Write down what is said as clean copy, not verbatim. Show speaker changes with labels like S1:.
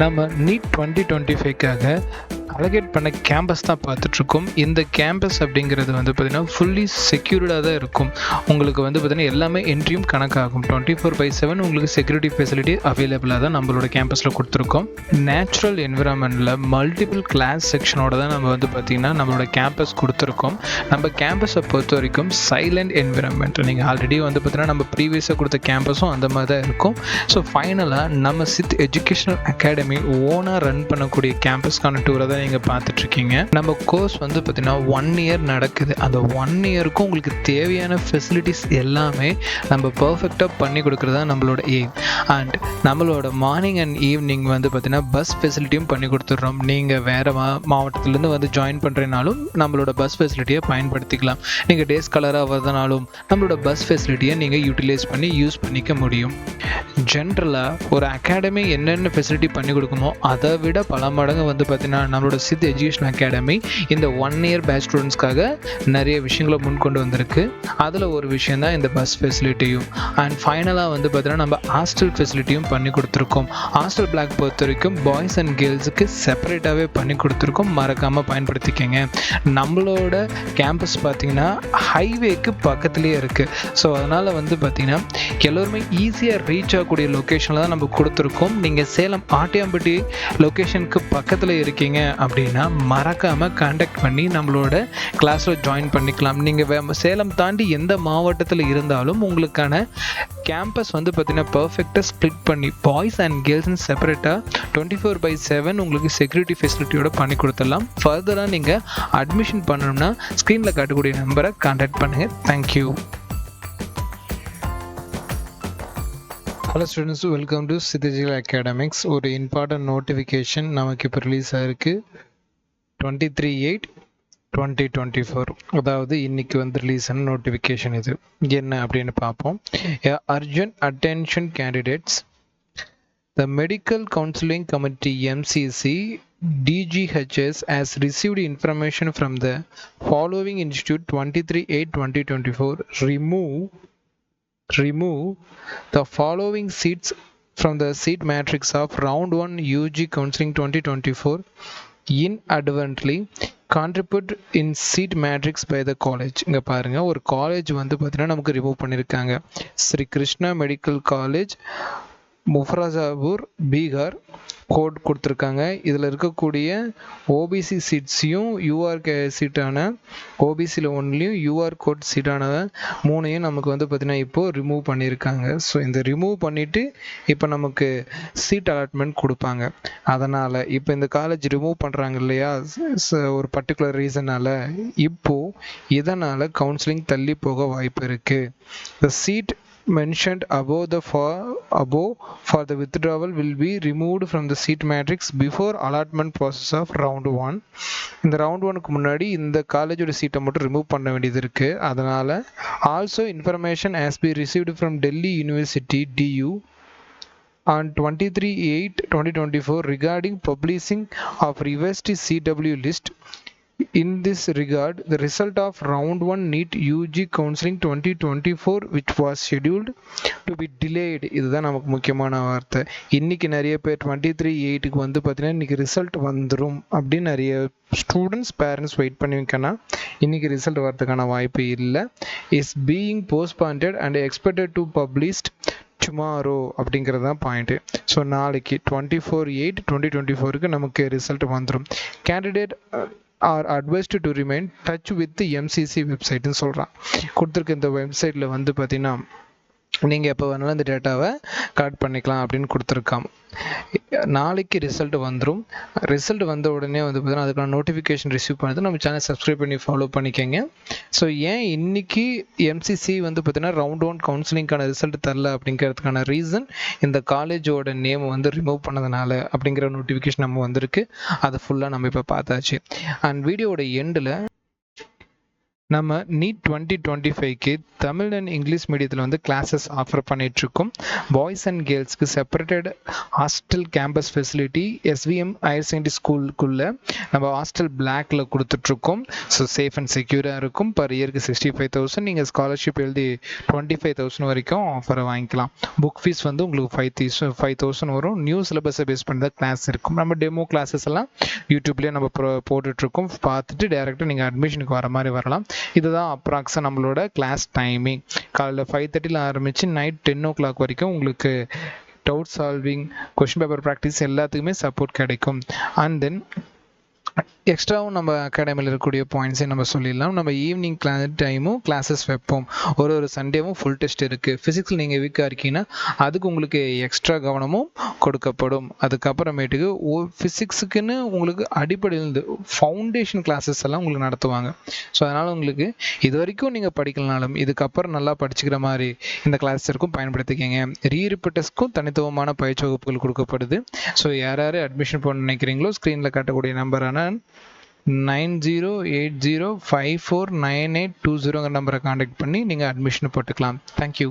S1: நம்ம NEET 2025க்காக allocate பண்ண campus தான் பார்த்துட்ருக்கோம். இந்த கேம்பஸ் அப்படிங்கிறது வந்து பார்த்திங்கன்னா ஃபுல்லி செக்யூர்டாக தான் இருக்கும். உங்களுக்கு வந்து பார்த்திங்கன்னா எல்லாமே என்ட்ரியும் கணக்காகும். 24/7 உங்களுக்கு செக்யூரிட்டி ஃபெசிலிட்டி அவைலபிளாக தான் நம்மளோட கேம்பஸில் கொடுத்துருக்கோம். நேச்சுரல் என்விரான்மெண்ட்டில் மல்டிபிள் கிளாஸ் செக்ஷனோட தான் நம்ம வந்து பார்த்திங்கன்னா நம்மளோட கேம்பஸ் கொடுத்துருக்கோம். நம்ம கேம்பஸை பொறுத்த வரைக்கும் சைலண்ட் என்விரான்மெண்ட். நீங்கள் ஆல்ரெடி வந்து பார்த்திங்கன்னா நம்ம ப்ரீவியஸாக கொடுத்த கேம்பஸும் அந்த மாதிரி தான் இருக்கும். ஸோ ஃபைனலாக நம்ம சித் எஜுகேஷனல் அகாடமி ஓனாக ரன் பண்ணக்கூடிய கேம்பஸ்க்கான டூரை தான் நீங்கள் பார்த்துட்ருக்கீங்க. நம்ம கோர்ஸ் வந்து பார்த்திங்கன்னா 1 இயர் நடக்குது. அந்த 1 இயருக்கும் உங்களுக்கு தேவையான ஃபெசிலிட்டிஸ் எல்லாமே நம்ம பர்ஃபெக்டாக பண்ணி கொடுக்குறது தான் நம்மளோட எய்ம். அண்ட் நம்மளோட மார்னிங் அண்ட் ஈவினிங் வந்து பார்த்திங்கன்னா பஸ் ஃபெசிலிட்டியும் பண்ணி கொடுத்துட்றோம். நீங்கள் வேறு மாவட்டத்துலேருந்து வந்து ஜாயின் பண்ணுறதுனாலும் நம்மளோட பஸ் ஃபெசிலிட்டியை பயன்படுத்திக்கலாம். நீங்கள் டேஸ் கலராக வரதுனாலும் நம்மளோட பஸ் ஃபெசிலிட்டியை நீங்கள் யூட்டிலைஸ் பண்ணி யூஸ் பண்ணிக்க முடியும். ஜென்ரலாக ஒரு அகாடமி என்னென்ன ஃபெசிலிட்டி பண்ணி கொடுக்குமோ அதை விட பல மடங்கு வந்து பார்த்திங்கன்னா நம்மளோட சித் எஜுகேஷன் அகாடமி இந்த 1 இயர் பேட்ச் ஸ்டூடெண்ட்ஸ்க்காக நிறைய விஷயங்களை முன்கொண்டு வந்திருக்கு. அதில் ஒரு விஷயம் தான் இந்த பஸ் ஃபெசிலிட்டியும். அண்ட் ஃபைனலாக வந்து பார்த்திங்கன்னா நம்ம ஹாஸ்டல் ஃபெசிலிட்டியும் பண்ணி கொடுத்துருக்கோம். ஹாஸ்டல் பிளாக் பொறுத்த வரைக்கும் பாய்ஸ் அண்ட் கேர்ள்ஸுக்கு செப்பரேட்டாகவே பண்ணி கொடுத்துருக்கோம். மறக்காமல் பயன்படுத்திக்கங்க. நம்மளோட கேம்பஸ் பார்த்திங்கன்னா ஹைவேக்கு பக்கத்துலேயே இருக்குது. ஸோ அதனால் வந்து பார்த்திங்கன்னா எல்லோருமே ஈஸியாக ரீச் ஆகக்கூடிய லொக்கேஷனில் தான் நம்ம கொடுத்துருக்கோம். நீங்கள் சேலம் ஆட்டியாம்பட்டி லொக்கேஷனுக்கு பக்கத்தில் இருக்கீங்க அப்படின்னா மறக்காமல் கான்டாக்ட் பண்ணி நம்மளோட கிளாஸில் ஜாயின் பண்ணிக்கலாம். நீங்கள் சேலம் தாண்டி எந்த மாவட்டத்தில் இருந்தாலும் உங்களுக்கான கேம்பஸ் வந்து பார்த்திங்கன்னா பர்ஃபெக்டாக ஸ்ப்ளிட் பண்ணி பாய்ஸ் அண்ட் கேர்ள்ஸ்னு செப்பரேட்டாக 24/7 உங்களுக்கு செக்யூரிட்டி ஃபெசிலிட்டியோட பண்ணி கொடுத்துடலாம். ஃபர்தராக நீங்கள் அட்மிஷன் பண்ணணும்னா ஸ்க்ரீனில் காட்டக்கூடிய நம்பரை கான்டாக்ட் பண்ணுங்கள். Thank you. Hello students, welcome to Sid educational academics. ஒரு இம்பார்ட்டன்ட் நோட்டிஃபிகேஷன் நமக்கு இப்போ ரிலீஸ் ஆகிருக்கு. 23/8/2024, அதாவது இன்னைக்கு வந்து ரிலீஸ் ஆன நோட்டிஃபிகேஷன். இது என்ன அப்படின்னு பார்ப்போம். Urgent attention candidates. The Medical Counseling Committee MCC DGHS has received information from the following institute 23/8/2024. Remove the following seats from the seat matrix of round 1 UG counseling 2024 inadvertently contribute in seat matrix by the college. இங்க பாருங்க, ஒரு college வந்து பார்த்தீங்கன்னா நமக்கு remove பண்ணியிருக்காங்க. Shri Krishna medical college, Muzaffarpur, Bihar code கொடுத்துருக்காங்க. இதில் இருக்கக்கூடிய ஓபிசி சீட்ஸையும் யூஆர் சீட்டான ஓபிசியில் ஒன்லையும் யூஆர் கோட் சீட்டான 3ஐயும் நமக்கு வந்து பார்த்திங்கன்னா இப்போது ரிமூவ் பண்ணியிருக்காங்க. ஸோ இந்த ரிமூவ் பண்ணிவிட்டு இப்போ நமக்கு சீட் அலாட்மெண்ட் கொடுப்பாங்க. அதனால் இப்போ இந்த காலேஜ் ரிமூவ் பண்ணுறாங்க இல்லையா, ஒரு பர்டிகுலர் ரீசனால் இப்போது இதனால் கவுன்சிலிங் தள்ளி போக வாய்ப்பு இருக்குது. The seat mentioned above for the withdrawal will be removed from the seat matrix before allotment process of round 1. இந்த round 1க்கு முன்னாடி இந்த காலேஜோட சீட்டை மட்டும் ரிமூவ் பண்ண வேண்டியது இருக்கு. அதனால also information has been received from Delhi University DU on 23/8/2024 regarding publishing of revised CW list. In this regard, the result of round 1 NEET UG counseling 2024 which was scheduled to be delayed. இதுதான் நமக்கு முக்கியமான வார்த்தை. இன்னைக்கு நிறைய பேர் 23/8க்கு வந்து பார்த்தீங்கன்னா இன்னைக்கு ரிசல்ட் வந்துடும் அப்படின்னு நிறைய ஸ்டூடெண்ட்ஸ் பேரண்ட்ஸ் வெயிட் பண்ணுவீங்கன்னா இன்னைக்கு ரிசல்ட் வரதுக்கான வாய்ப்பு இல்லை. Is being postponed and expected to published tomorrow அப்படிங்கிறது தான் பாயிண்ட்டு. ஸோ நாளைக்கு 24/8/2024க்கு நமக்கு ரிசல்ட் வந்துடும். Candidate are advised to remain touch with the MCC வெப்சைட்னு சொல்கிறான். கொடுத்துருக்க இந்த வெப்சைட்டில் வந்து பார்த்தீங்கன்னா நீங்கள் எப்போ வேணாலும் இந்த டேட்டாவை கலெக்ட் பண்ணிக்கலாம் அப்படின்னு கொடுத்துருக்காங்க. நாளைக்கு ரிசல்ட் வந்துடும். ரிசல்ட் வந்த உடனே வந்து பார்த்தீங்கன்னா அதுக்கான நோட்டிஃபிகேஷன் ரிசீவ் பண்ணது நம்ம சேனல் சப்ஸ்கிரைப் பண்ணி ஃபாலோ பண்ணிக்கோங்க. ஸோ ஏன் இன்னைக்கு MCC வந்து பார்த்தீங்கன்னா ரவுண்ட் 1 கவுன்சிலிங்கான ரிசல்ட் தரல அப்படிங்கிறதுக்கான ரீசன் இந்த காலேஜோட நேம் வந்து ரிமூவ் பண்ணதுனால அப்படிங்கிற நோட்டிஃபிகேஷன் நம்ம வந்திருக்கு. அதை ஃபுல்லாக நம்ம இப்போ பார்த்தாச்சு. அண்ட் வீடியோட எண்டில் நம்ம நீட் 2025க்கு தமிழ் அண்ட் இங்கிலீஷ் மீடியத்தில் வந்து கிளாஸஸ் ஆஃபர் பண்ணிகிட்ருக்கோம். பாய்ஸ் அண்ட் கேர்ள்ஸ்க்கு separated hostel campus facility SVM higher secondary ஸ்கூலுக்குள்ளே நம்ம ஹாஸ்டல் பிளாக்ல கொடுத்துட்ருக்கோம். ஸோ சேஃப் அண்ட் செக்யூராக இருக்கும். பர் இயருக்கு 65,000. நீங்கள் ஸ்காலர்ஷிப் எழுதி 25,000 வரைக்கும் ஆஃபரை வாங்கிக்கலாம். புக் ஃபீஸ் வந்து உங்களுக்கு 5,000 வரும். நியூ சிலபஸை பேஸ் பண்ணி தான் கிளாஸ் இருக்கும். நம்ம டெமோ கிளாஸஸ் எல்லாம் யூடியூப்லேயே நம்ம போட்டுட்ருக்கோம். பார்த்துட்டு டேரெக்டாக நீங்கள் அட்மிஷனுக்கு வர மாதிரி வரலாம். இதுதான் அப்ராக்ஸாக நம்மளோட கிளாஸ் டைமிங். காலையில் 5:30 ஆரம்பித்து நைட் 10 வரைக்கும் உங்களுக்கு doubt solving, question paper practice எல்லாத்துக்குமே சப்போர்ட் கிடைக்கும். அண்ட் தென் எக்ஸ்ட்ராவும் நம்ம அகாடமியில் இருக்கக்கூடிய பாயிண்ட்ஸை நம்ம சொல்லிடலாம். நம்ம ஈவினிங் டைமும் கிளாஸஸ் வைப்போம். ஒரு சண்டேவும் ஃபுல் டெஸ்ட் இருக்குது. ஃபிசிக்ஸில் நீங்கள் வீக்காக இருக்கீங்கன்னா அதுக்கு உங்களுக்கு எக்ஸ்ட்ரா கவனமும் கொடுக்கப்படும். அதுக்கப்புறமேட்டுக்கு ஃபிசிக்ஸுக்குன்னு உங்களுக்கு அடிப்படையிலிருந்து ஃபவுண்டேஷன் கிளாஸஸ் எல்லாம் உங்களுக்கு நடத்துவாங்க. ஸோ அதனால் உங்களுக்கு இது வரைக்கும் நீங்கள் படிக்கலனாலும் இதுக்கப்புறம் நல்லா படிச்சுக்கிற மாதிரி இந்த கிளாஸ் இருக்கும், பயன்படுத்திக்கங்க. ரீரிப்பீட்டர்ஸ்க்கும் தனித்துவமான பயிற்சி வகுப்புகள் கொடுக்கப்படுது. ஸோ யார் அட்மிஷன் போட நினைக்கிறீங்களோ ஸ்க்ரீனில் காட்டக்கூடிய நம்பரான 9080549820 நம்பரை காண்டாக்ட் பண்ணி நீங்கள் அட்மிஷன் போட்டுக்கலாம். தேங்க்யூ.